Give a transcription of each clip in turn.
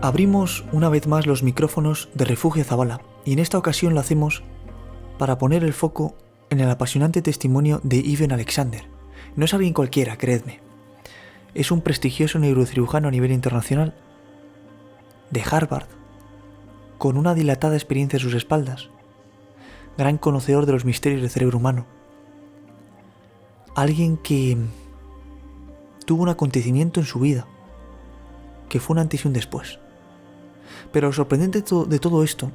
Abrimos una vez más los micrófonos de Refugio Zabala y en esta ocasión lo hacemos para poner el foco en el apasionante testimonio de Ivan Alexander. No es alguien cualquiera, creedme. Es un prestigioso neurocirujano a nivel internacional de Harvard, con una dilatada experiencia a sus espaldas, gran conocedor de los misterios del cerebro humano, alguien que tuvo un acontecimiento en su vida que fue un antes y un después. Pero lo sorprendente de todo esto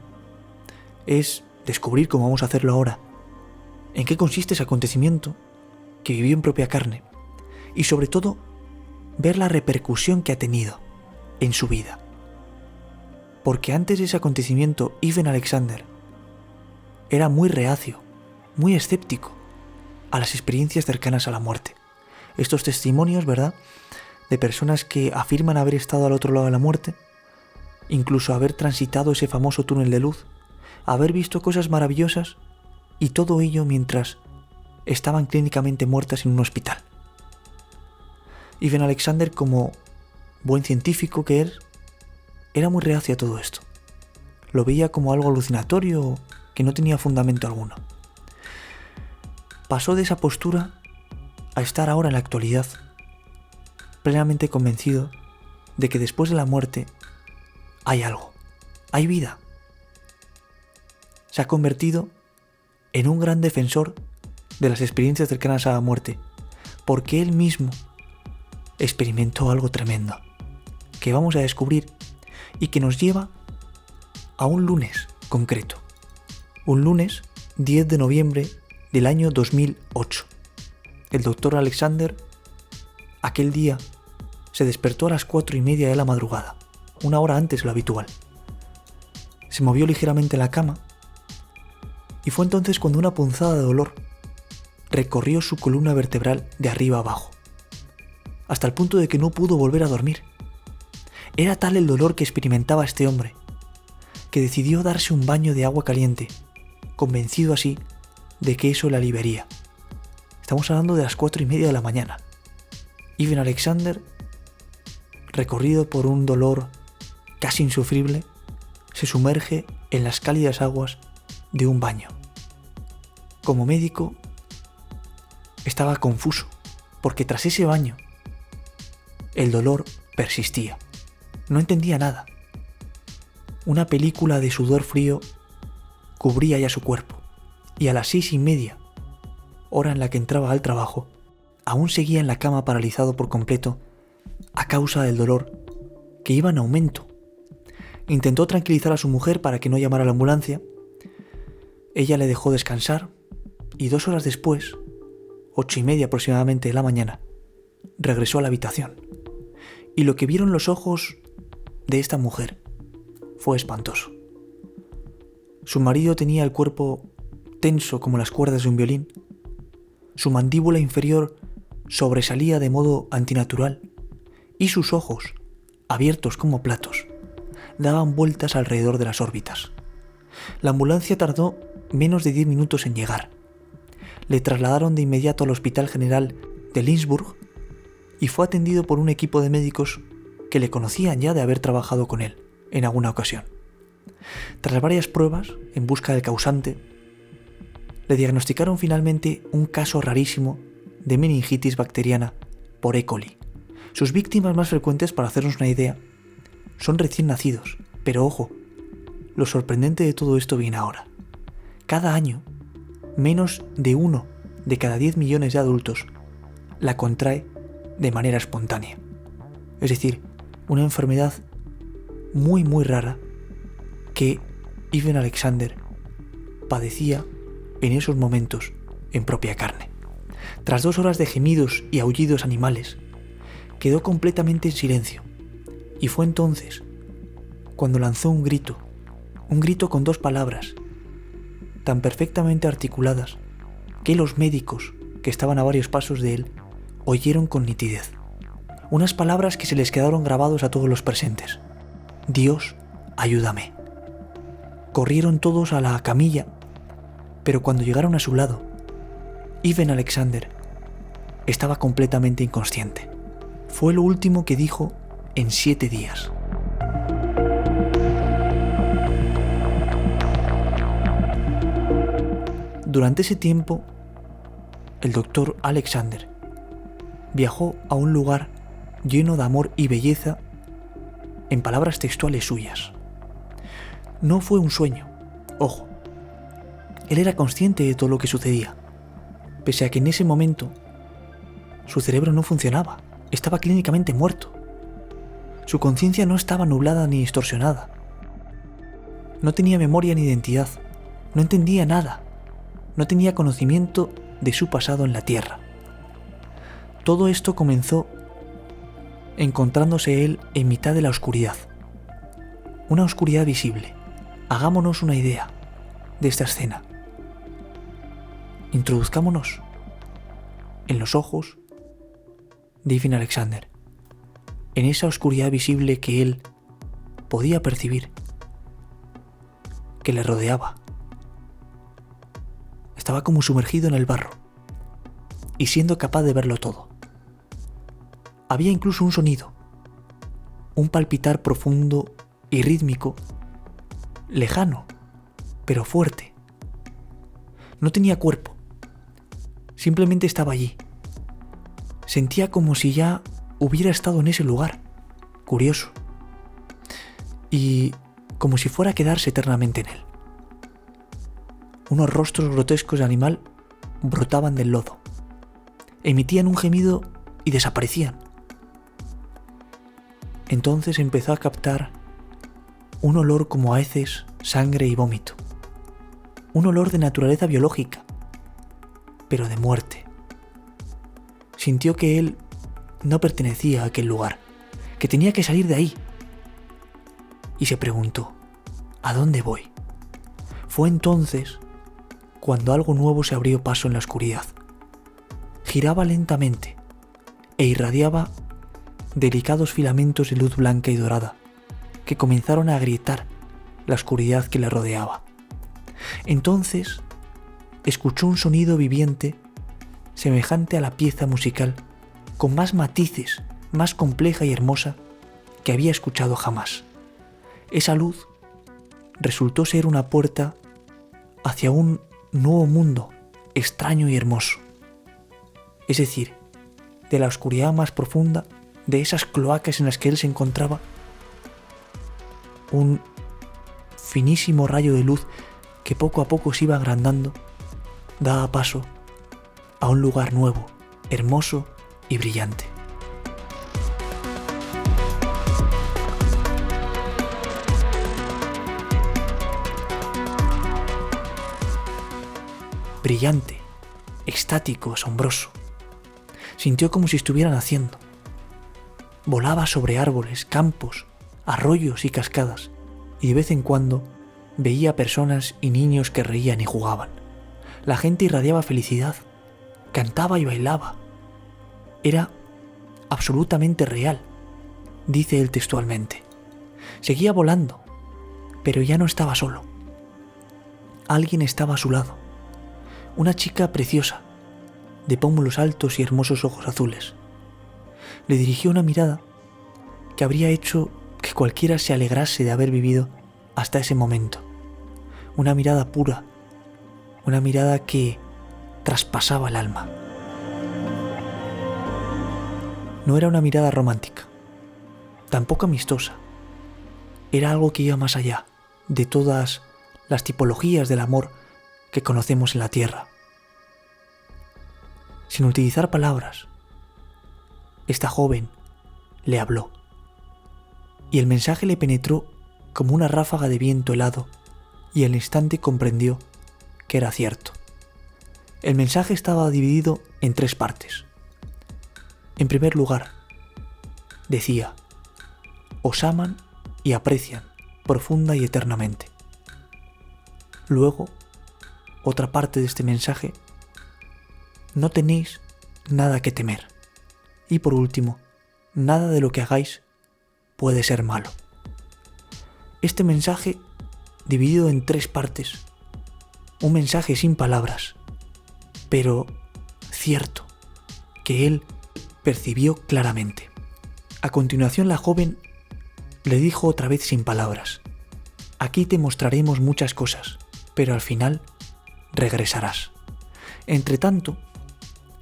es descubrir, como vamos a hacerlo ahora, en qué consiste ese acontecimiento que vivió en propia carne y sobre todo ver la repercusión que ha tenido en su vida. Porque antes de ese acontecimiento, Ivan Alexander era muy reacio, muy escéptico a las experiencias cercanas a la muerte. Estos testimonios, ¿verdad?, de personas que afirman haber estado al otro lado de la muerte, incluso haber transitado ese famoso túnel de luz, haber visto cosas maravillosas, y todo ello mientras estaban clínicamente muertas en un hospital. Ivan Alexander, como buen científico que es, era muy reacio a todo esto. Lo veía como algo alucinatorio que no tenía fundamento alguno. Pasó de esa postura a estar ahora en la actualidad plenamente convencido de que después de la muerte hay algo, hay vida. Se ha convertido en un gran defensor de las experiencias cercanas a la muerte, porque él mismo experimentó algo tremendo, que vamos a descubrir y que nos lleva a un lunes concreto. Un lunes 10 de noviembre del año 2008. El doctor Alexander, aquel día, se despertó a las 4:30 de la madrugada, una hora antes de lo habitual. Se movió ligeramente en la cama y fue entonces cuando una punzada de dolor recorrió su columna vertebral de arriba a abajo, hasta el punto de que no pudo volver a dormir. Era tal el dolor que experimentaba este hombre, que decidió darse un baño de agua caliente, convencido así de que eso le aliviaría. Estamos hablando de las 4:30 de la mañana. Ivan Alexander, recorrido por un dolor casi insufrible, se sumerge en las cálidas aguas de un baño. Como médico, estaba confuso, porque tras ese baño, el dolor persistía. No entendía nada. Una película de sudor frío cubría ya su cuerpo, y a las 6:30, hora en la que entraba al trabajo, aún seguía en la cama paralizado por completo a causa del dolor que iba en aumento. Intentó tranquilizar a su mujer para que no llamara a la ambulancia. Ella le dejó descansar y 2 horas después, 8:30 aproximadamente de la mañana, regresó a la habitación. Y lo que vieron los ojos de esta mujer fue espantoso. Su marido tenía el cuerpo tenso como las cuerdas de un violín. Su mandíbula inferior sobresalía de modo antinatural y sus ojos, abiertos como platos, daban vueltas alrededor de las órbitas. La ambulancia tardó menos de 10 minutos en llegar. Le trasladaron de inmediato al Hospital General de Lynchburg y fue atendido por un equipo de médicos que le conocían ya de haber trabajado con él en alguna ocasión. Tras varias pruebas en busca del causante, le diagnosticaron finalmente un caso rarísimo de meningitis bacteriana por E. coli. Sus víctimas más frecuentes, para hacernos una idea, son recién nacidos, pero ojo, lo sorprendente de todo esto viene ahora. Cada año, menos de 1 de cada 10 millones de adultos la contrae de manera espontánea. Es decir, una enfermedad muy muy rara que Ivan Alexander padecía en esos momentos en propia carne. Tras 2 horas de gemidos y aullidos animales, quedó completamente en silencio, y fue entonces cuando lanzó un grito con 2 palabras, tan perfectamente articuladas que los médicos que estaban a varios pasos de él oyeron con nitidez. Unas palabras que se les quedaron grabados a todos los presentes: Dios, ayúdame. Corrieron todos a la camilla, pero cuando llegaron a su lado, Ivan Alexander estaba completamente inconsciente. Fue lo último que dijo en 7 días. Durante ese tiempo, el doctor Alexander viajó a un lugar lleno de amor y belleza, en palabras textuales suyas. No fue un sueño, ojo. Él era consciente de todo lo que sucedía, pese a que en ese momento su cerebro no funcionaba, estaba clínicamente muerto. Su conciencia no estaba nublada ni distorsionada. No tenía memoria ni identidad, no entendía nada, no tenía conocimiento de su pasado en la Tierra. Todo esto comenzó encontrándose él en mitad de la oscuridad. Una oscuridad visible. Hagámonos una idea de esta escena. Introduzcámonos en los ojos de Irving Alexander, en esa oscuridad visible que él podía percibir, que le rodeaba. Estaba como sumergido en el barro y siendo capaz de verlo todo. Había incluso un sonido, un palpitar profundo y rítmico, lejano, pero fuerte. No tenía cuerpo, simplemente estaba allí. Sentía como si ya hubiera estado en ese lugar, curioso, y como si fuera a quedarse eternamente en él. Unos rostros grotescos de animal brotaban del lodo, emitían un gemido y desaparecían. Entonces empezó a captar un olor como a heces, sangre y vómito. Un olor de naturaleza biológica, pero de muerte. Sintió que él no pertenecía a aquel lugar, que tenía que salir de ahí. Y se preguntó, ¿a dónde voy? Fue entonces cuando algo nuevo se abrió paso en la oscuridad. Giraba lentamente e irradiaba delicados filamentos de luz blanca y dorada que comenzaron a agrietar la oscuridad que le rodeaba. Entonces escuchó un sonido viviente semejante a la pieza musical con más matices, más compleja y hermosa que había escuchado jamás. Esa luz resultó ser una puerta hacia un nuevo mundo extraño y hermoso. Es decir, de la oscuridad más profunda, de esas cloacas en las que él se encontraba, un finísimo rayo de luz que poco a poco se iba agrandando, daba paso a un lugar nuevo, hermoso y brillante. Brillante, extático, asombroso. Sintió como si estuviera naciendo. Volaba sobre árboles, campos, arroyos y cascadas, y de vez en cuando veía personas y niños que reían y jugaban. La gente irradiaba felicidad, cantaba y bailaba. Era absolutamente real, dice él textualmente. Seguía volando, pero ya no estaba solo. Alguien estaba a su lado. Una chica preciosa, de pómulos altos y hermosos ojos azules. Le dirigió una mirada que habría hecho que cualquiera se alegrase de haber vivido hasta ese momento. Una mirada pura, una mirada que traspasaba el alma. No era una mirada romántica, tampoco amistosa. Era algo que iba más allá de todas las tipologías del amor que conocemos en la Tierra. Sin utilizar palabras, esta joven le habló, y el mensaje le penetró como una ráfaga de viento helado, y al instante comprendió que era cierto. El mensaje estaba dividido en 3 partes. En primer lugar, decía: os aman y aprecian profunda y eternamente. Luego, otra parte de este mensaje: no tenéis nada que temer. Y por último, nada de lo que hagáis puede ser malo. Este mensaje, dividido en 3 partes, un mensaje sin palabras, pero cierto, que él percibió claramente. A continuación, la joven le dijo otra vez sin palabras: aquí te mostraremos muchas cosas, pero al final regresarás. Entretanto,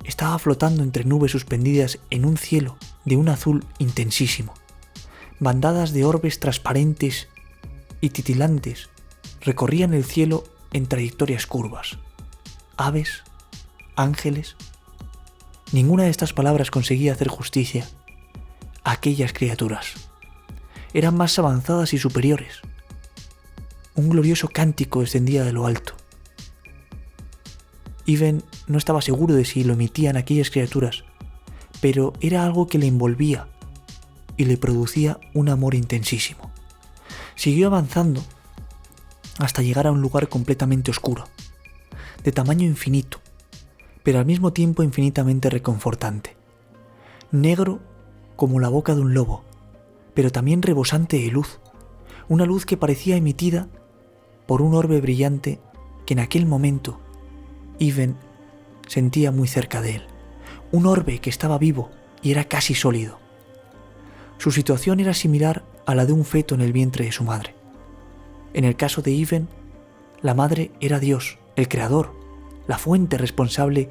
estaba flotando entre nubes suspendidas en un cielo de un azul intensísimo. Bandadas de orbes transparentes y titilantes recorrían el cielo en trayectorias curvas. Aves, ángeles. Ninguna de estas palabras conseguía hacer justicia a aquellas criaturas. Eran más avanzadas y superiores. Un glorioso cántico descendía de lo alto. Iven no estaba seguro de si lo emitían aquellas criaturas, pero era algo que le envolvía y le producía un amor intensísimo. Siguió avanzando hasta llegar a un lugar completamente oscuro, de tamaño infinito, pero al mismo tiempo infinitamente reconfortante. Negro como la boca de un lobo, pero también rebosante de luz, una luz que parecía emitida por un orbe brillante que en aquel momento Iven sentía muy cerca de él. Un orbe que estaba vivo y era casi sólido. Su situación era similar a la de un feto en el vientre de su madre. En el caso de Iven, la madre era Dios, el creador, la fuente responsable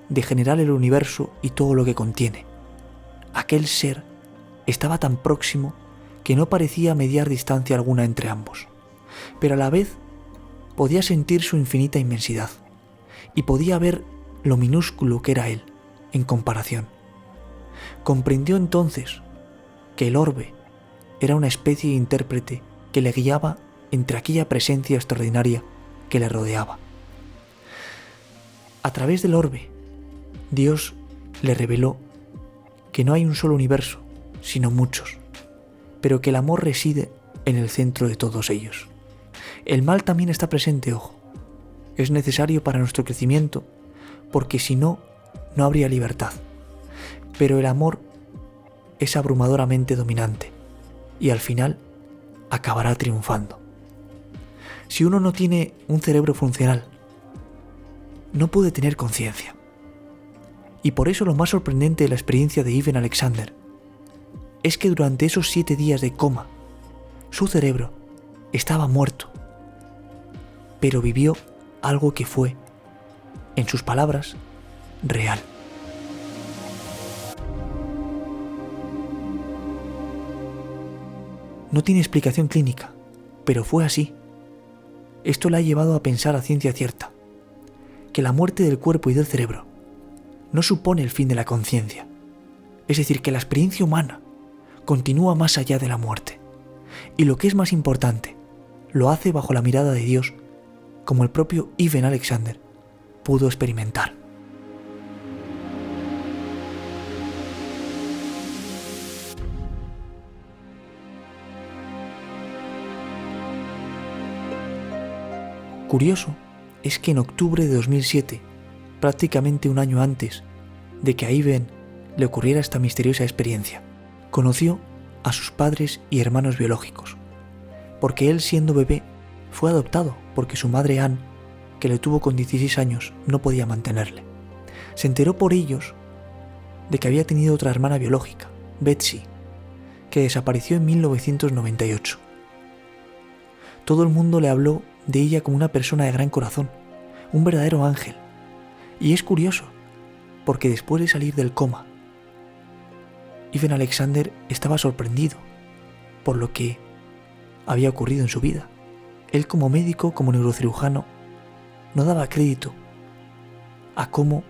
de generar el universo y todo lo que contiene. Aquel ser estaba tan próximo que no parecía mediar distancia alguna entre ambos, pero a la vez podía sentir su infinita inmensidad y podía ver lo minúsculo que era él en comparación. Comprendió entonces que el orbe era una especie de intérprete que le guiaba entre aquella presencia extraordinaria que le rodeaba. A través del orbe, Dios le reveló que no hay un solo universo, sino muchos, pero que el amor reside en el centro de todos ellos. El mal también está presente, ojo. Es necesario para nuestro crecimiento, porque si no, no habría libertad. Pero el amor es abrumadoramente dominante y al final acabará triunfando. Si uno no tiene un cerebro funcional, no puede tener conciencia. Y por eso lo más sorprendente de la experiencia de Iven Alexander es que durante esos 7 días de coma, su cerebro estaba muerto, pero vivió algo que fue, en sus palabras, real. No tiene explicación clínica, pero fue así. Esto le ha llevado a pensar a ciencia cierta que la muerte del cuerpo y del cerebro no supone el fin de la conciencia. Es decir, que la experiencia humana continúa más allá de la muerte. Y lo que es más importante, lo hace bajo la mirada de Dios, como el propio Iven Alexander pudo experimentar. Curioso es que en octubre de 2007, prácticamente un año antes de que a Iven le ocurriera esta misteriosa experiencia, conoció a sus padres y hermanos biológicos, porque él, siendo bebé, fue adoptado porque su madre Anne, que le tuvo con 16 años, no podía mantenerle. Se enteró por ellos de que había tenido otra hermana biológica, Betsy, que desapareció en 1998. Todo el mundo le habló de ella como una persona de gran corazón, un verdadero ángel. Y es curioso, porque después de salir del coma, Iven Alexander estaba sorprendido por lo que había ocurrido en su vida. Él, como médico, como neurocirujano, no daba crédito a cómo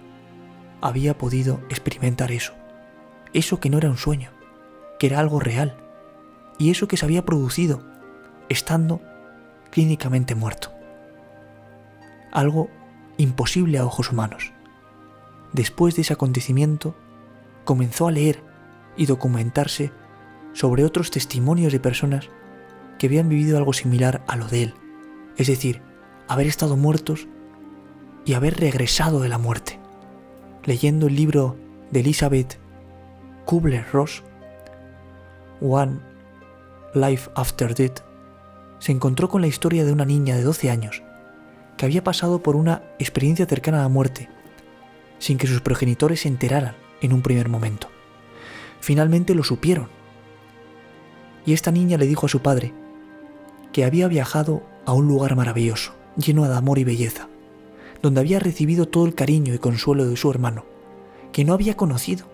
había podido experimentar eso. Eso que no era un sueño, que era algo real, y eso que se había producido estando clínicamente muerto. Algo imposible a ojos humanos. Después de ese acontecimiento, comenzó a leer y documentarse sobre otros testimonios de personas que habían vivido algo similar a lo de él, es decir, haber estado muertos y haber regresado de la muerte. Leyendo el libro de Elizabeth Kubler-Ross, One Life After Death, se encontró con la historia de una niña de 12 años que había pasado por una experiencia cercana a la muerte sin que sus progenitores se enteraran en un primer momento. Finalmente lo supieron, y esta niña le dijo a su padre que había viajado a un lugar maravilloso, lleno de amor y belleza, donde había recibido todo el cariño y consuelo de su hermano, que no había conocido.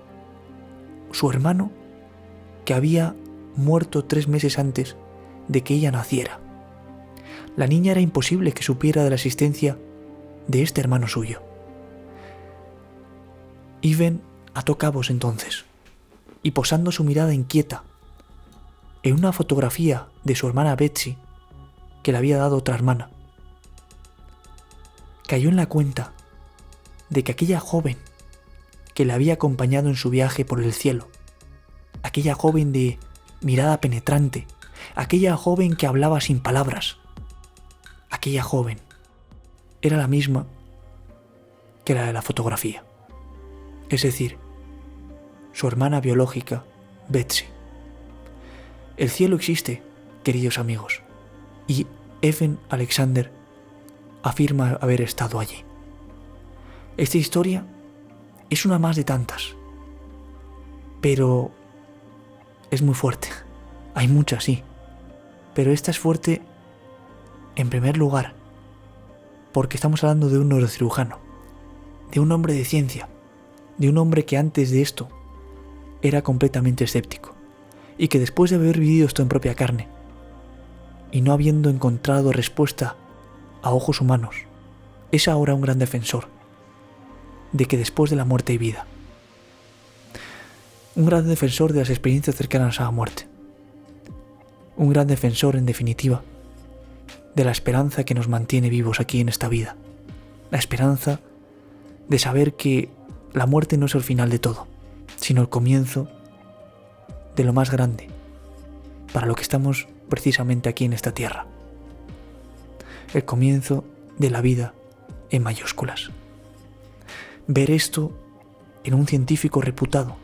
Su hermano, que había muerto 3 meses antes de que ella naciera. La niña era imposible que supiera de la existencia de este hermano suyo. Iven ató cabos entonces, y posando su mirada inquieta en una fotografía de su hermana Betsy, que le había dado otra hermana, cayó en la cuenta de que aquella joven que le había acompañado en su viaje por el cielo, aquella joven de mirada penetrante, aquella joven que hablaba sin palabras, aquella joven era la misma que la de la fotografía. Es decir, su hermana biológica, Betsy. El cielo existe, queridos amigos, y Even Alexander afirma haber estado allí. Esta historia es una más de tantas, pero es muy fuerte. Hay muchas, sí, pero esta es fuerte en primer lugar porque estamos hablando de un neurocirujano, de un hombre de ciencia, de un hombre que antes de esto era completamente escéptico y que después de haber vivido esto en propia carne y no habiendo encontrado respuesta a ojos humanos, es ahora un gran defensor de que después de la muerte hay vida. Un gran defensor de las experiencias cercanas a la muerte. Un gran defensor, en definitiva, de la esperanza que nos mantiene vivos aquí en esta vida. La esperanza de saber que la muerte no es el final de todo, sino el comienzo de lo más grande, para lo que estamos precisamente aquí en esta tierra. El comienzo de la vida en mayúsculas. Ver esto en un científico reputado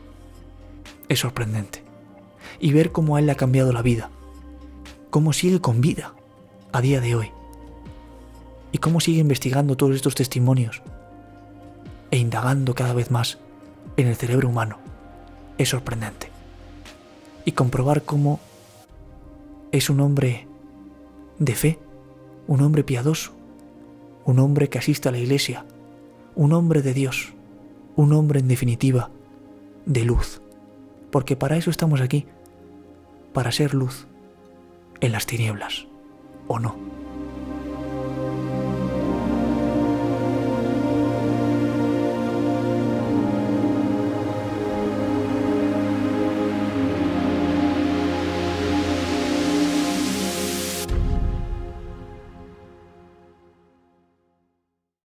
es sorprendente. Y ver cómo a él le ha cambiado la vida, cómo sigue con vida a día de hoy, y cómo sigue investigando todos estos testimonios e indagando cada vez más en el cerebro humano, es sorprendente. Y comprobar cómo es un hombre de fe, un hombre piadoso, un hombre que asiste a la iglesia, un hombre de Dios, un hombre en definitiva de luz, porque para eso estamos aquí, para ser luz en las tinieblas, ¿o no?